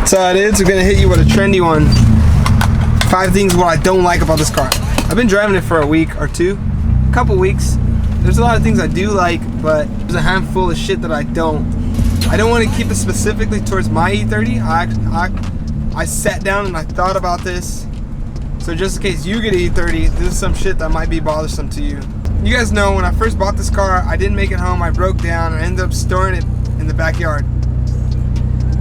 So dudes, we're gonna hit you with a trendy one. 5 things what I don't like about this car. I've been driving it for a week or two, a couple weeks. There's a lot of things I do like, but there's a handful of shit that I don't. I don't want to keep it specifically towards my E30. I sat down and I thought about this. So just in case you get an E30, this is some shit that might be bothersome to you. You guys know when I first bought this car, I didn't make it home, I broke down, I ended up storing it in the backyard.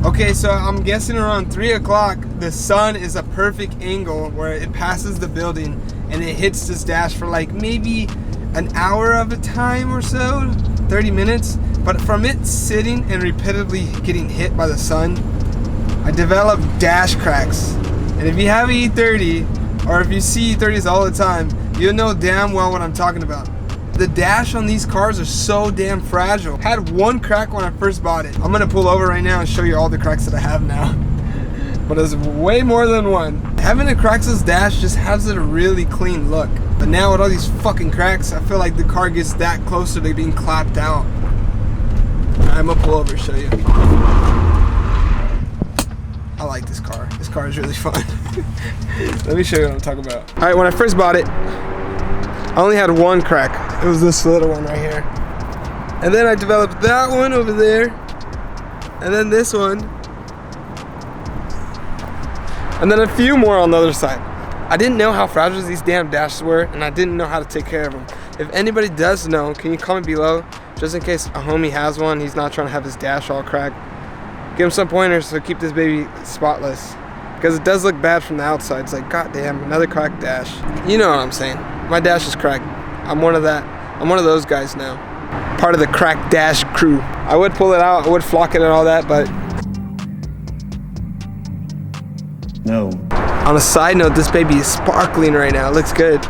Okay, so I'm guessing around 3 o'clock, the sun is a perfect angle where it passes the building and it hits this dash for like maybe an hour of a time or so, 30 minutes. But from it sitting and repeatedly getting hit by the sun, I developed dash cracks. And if you have an E30, or if you see E30s all the time, you'll know damn well what I'm talking about. The dash on these cars are so damn fragile. I had one crack when I first bought it. I'm gonna pull over right now and show you all the cracks that I have now. But there's way more than one. Having a crackless dash just has it a really clean look. But now with all these fucking cracks, I feel like the car gets that closer to being clapped out. I'm gonna pull over and show you. I like this car. This car is really fun. Let me show you what I'm talking about. All right, when I first bought it, I only had one crack. It was this little one right here. And then I developed that one over there. And then this one. And then a few more on the other side. I didn't know how fragile these damn dashes were, and I didn't know how to take care of them. If anybody does know, can you comment below? Just in case a homie has one, he's not trying to have his dash all cracked. Give him some pointers to keep this baby spotless. Because it does look bad from the outside. It's like, goddamn, another cracked dash. You know what I'm saying. My dash is cracked. I'm one of those guys now. Part of the cracked dash crew. I would pull it out, I would flock it and all that, but no. On a side note, this baby is sparkling right now. It looks good.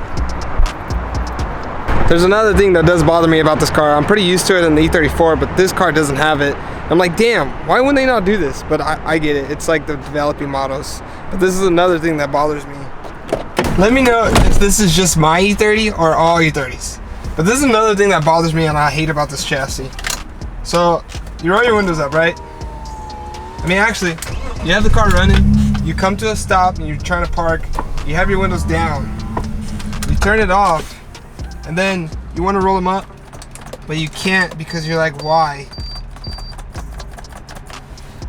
There's another thing that does bother me about this car. I'm pretty used to it in the E34, but this car doesn't have it. I'm like, damn, why wouldn't they not do this? But I get it. It's like the developing models. But this is another thing that bothers me. Let me know if this is just my E30 or all E30s. But this is another thing that bothers me and I hate about this chassis. So, you roll your windows up, right? I mean, actually, you have the car running, you come to a stop and you're trying to park, you have your windows down. You turn it off, and then you want to roll them up, but you can't because you're like, why?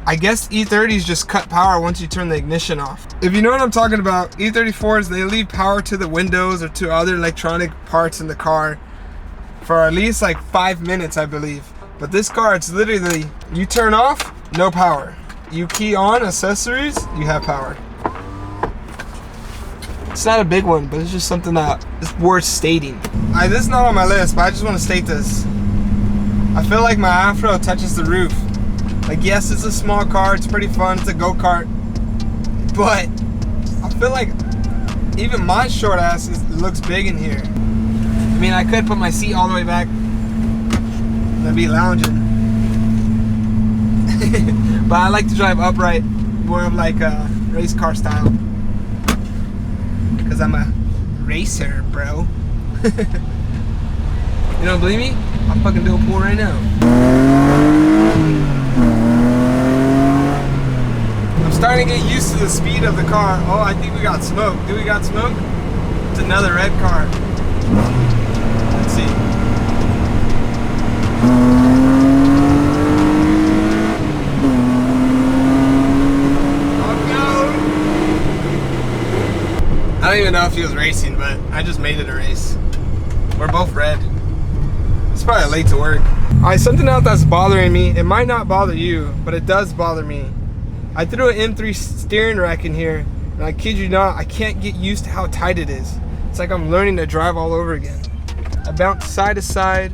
I guess E30s just cut power once you turn the ignition off. If you know what I'm talking about, E34s, they leave power to the windows or to other electronic parts in the car for at least like 5 minutes, I believe. But this car, it's literally, you turn off, no power. You key on accessories, you have power. It's not a big one, but it's just something that is worth stating. This is not on my list, but I just want to state this. I feel like my Afro touches the roof. Like, yes, it's a small car, it's pretty fun, it's a go-kart, but I feel like even my short ass looks big in here. I mean, I could put my seat all the way back and I'd be lounging. But I like to drive upright, more of like a race car style. Because I'm a racer, bro. You don't believe me? I'll fucking do a pull right now. I'm starting to get used to the speed of the car. Oh, I think we got smoke. Do we got smoke? It's another red car. Let's see. I don't even know if he was racing, but I just made it a race. We're both red. It's probably late to work. Alright, something else that's bothering me. It might not bother you, but it does bother me. I threw an M3 steering rack in here, and I kid you not, I can't get used to how tight it is. It's like I'm learning to drive all over again. I bounce side to side.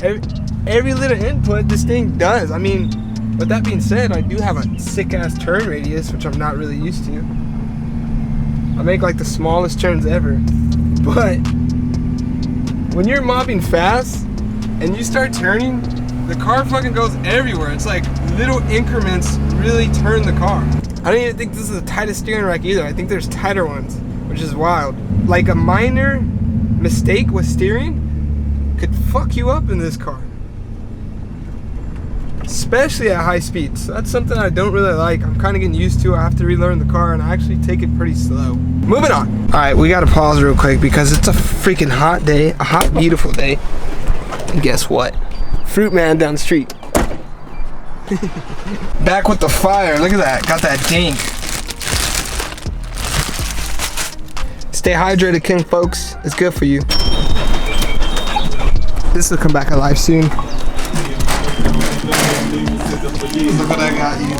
Every little input this thing does. I mean, with that being said, I do have a sick ass turn radius, which I'm not really used to. I make like the smallest turns ever. But when you're mobbing fast and you start turning, the car fucking goes everywhere. It's like little increments really turn the car. I don't even think this is the tightest steering rack either. I think there's tighter ones, which is wild. Like a minor mistake with steering could fuck you up in this car. especially at high speeds. So that's something I don't really like. I'm kind of getting used to. I have to relearn the car, and I actually take it pretty slow. Moving on. All right, we gotta pause real quick because it's a freaking hot day, a hot, beautiful day. And guess what? Fruit man down the street. Back with the fire. Look at that. Got that dink. Stay hydrated, King folks. It's good for you. This will come back alive soon. Look what I got you.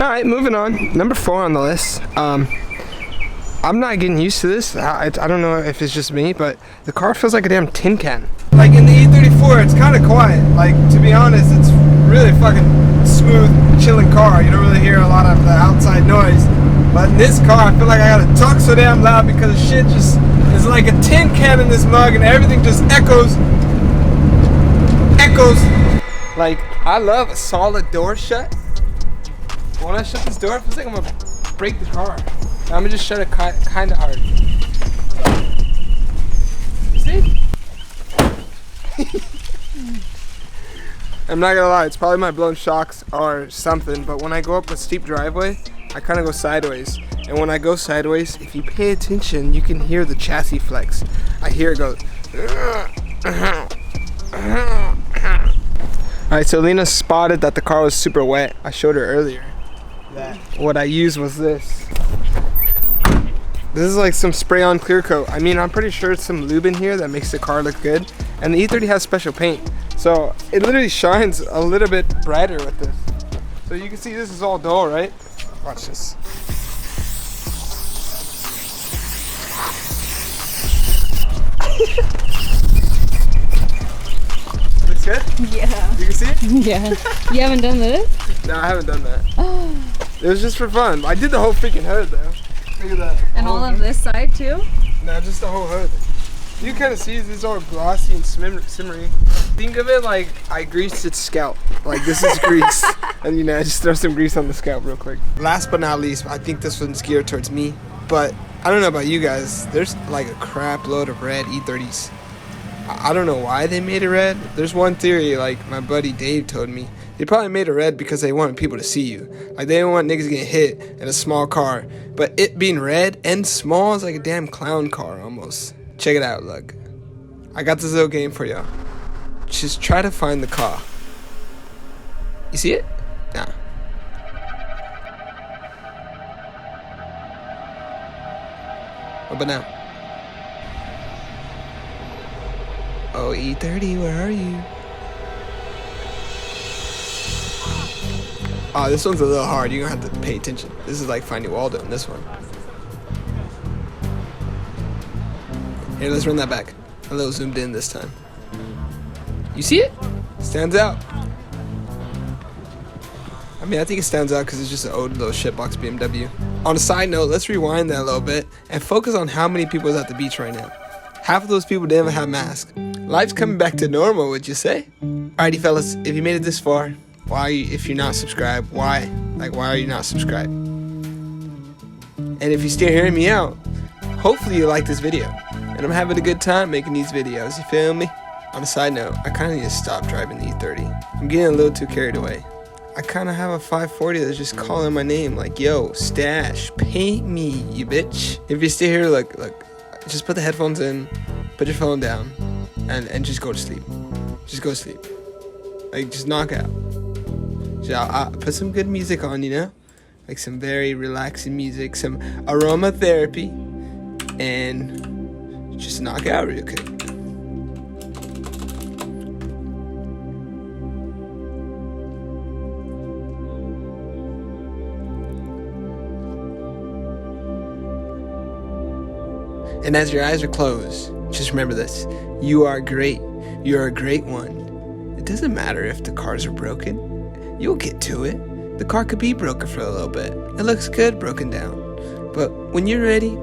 Alright, moving on. Number 4 on the list. I'm not getting used to this. I don't know if it's just me, but the car feels like a damn tin can. Like in the E34, it's kind of quiet. Like, to be honest, it's really fucking smooth, chilling car. You don't really hear a lot of the outside noise. But in this car, I feel like I gotta talk so damn loud because the shit just is like a tin can in this mug, and everything just echoes. Like, I love a solid door shut. When I shut this door, it feels like I'm gonna break the car. I'm gonna just shut it kind of hard. See? I'm not gonna lie, it's probably my blown shocks or something, but when I go up a steep driveway, I kind of go sideways. And when I go sideways, if you pay attention, you can hear the chassis flex. I hear it go. Alright, so Lena spotted that the car was super wet. I showed her earlier that what I used was this. This is like some spray-on clear coat. I mean, I'm pretty sure it's some lube in here that makes the car look good. And the E30 has special paint. So it literally shines a little bit brighter with this. So you can see this is all dull, right? Watch this. Looks good? Yeah. You can see it? Yeah. You haven't done this? No, I haven't done that. It was just for fun. I did the whole freaking hood though. Look at that. And all of this side too? No, just the whole hood. You kind of see this all glossy and shimmery. Think of it like I greased its scalp. Like this is grease. And you know, I just throw some grease on the scalp real quick. Last but not least, I think this one's geared towards me. But I don't know about you guys. There's like a crap load of red E30s. I don't know why they made it red. There's one theory, like my buddy Dave told me. They probably made it red because they wanted people to see you. Like they didn't want niggas getting hit in a small car. But it being red and small is like a damn clown car almost. Check it out, look. I got this little game for y'all. Just try to find the car. You see it? Nah. What about now? Oh, E30, where are you? Oh, this one's a little hard. You're gonna have to pay attention. This is like Finding Waldo in this one. Here, let's run that back. A little zoomed in this time. You see it? Stands out. I mean, I think it stands out because it's just an old little shitbox BMW. On a side note, let's rewind that a little bit and focus on how many people is at the beach right now. Half of those people didn't even have masks. Life's coming back to normal, would you say? Alrighty, fellas, if you made it this far, why are you, if you're not subscribed, why? Like, why are you not subscribed? And if you're still hearing me out, hopefully you like this video. And I'm having a good time making these videos, you feel me? On a side note, I kind of need to stop driving the E30. I'm getting a little too carried away. I kind of have a 540 that's just calling my name like, yo, Stash, pay me, you bitch. If you're still here, look, just put the headphones in, put your phone down, and just go to sleep. Just go to sleep. Like, just knock out. Just, put some good music on, you know? Like some very relaxing music, some aromatherapy, and just knock out real quick. And as your eyes are closed, just remember this. You are great. You're a great one. It doesn't matter if the cars are broken. You'll get to it. The car could be broken for a little bit. It looks good broken down. But when you're ready,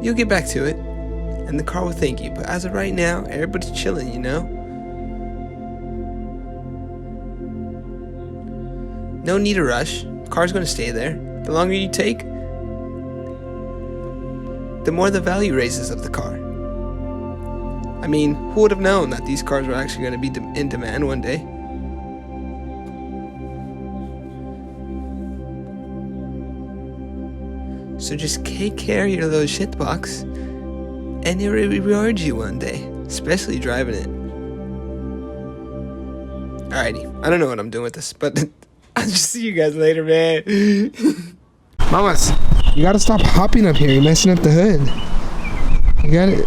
you'll get back to it. And the car will thank you. But as of right now, everybody's chilling, you know? No need to rush. The car's going to stay there. The longer you take, the more the value raises of the car. I mean, who would have known that these cars were actually going to be in demand one day? So just take care of your little shitbox, and it will reward you one day, especially driving it. Alrighty, I don't know what I'm doing with this, but I'll just see you guys later, man. Mamas, you gotta stop hopping up here. You're messing up the hood. You got it.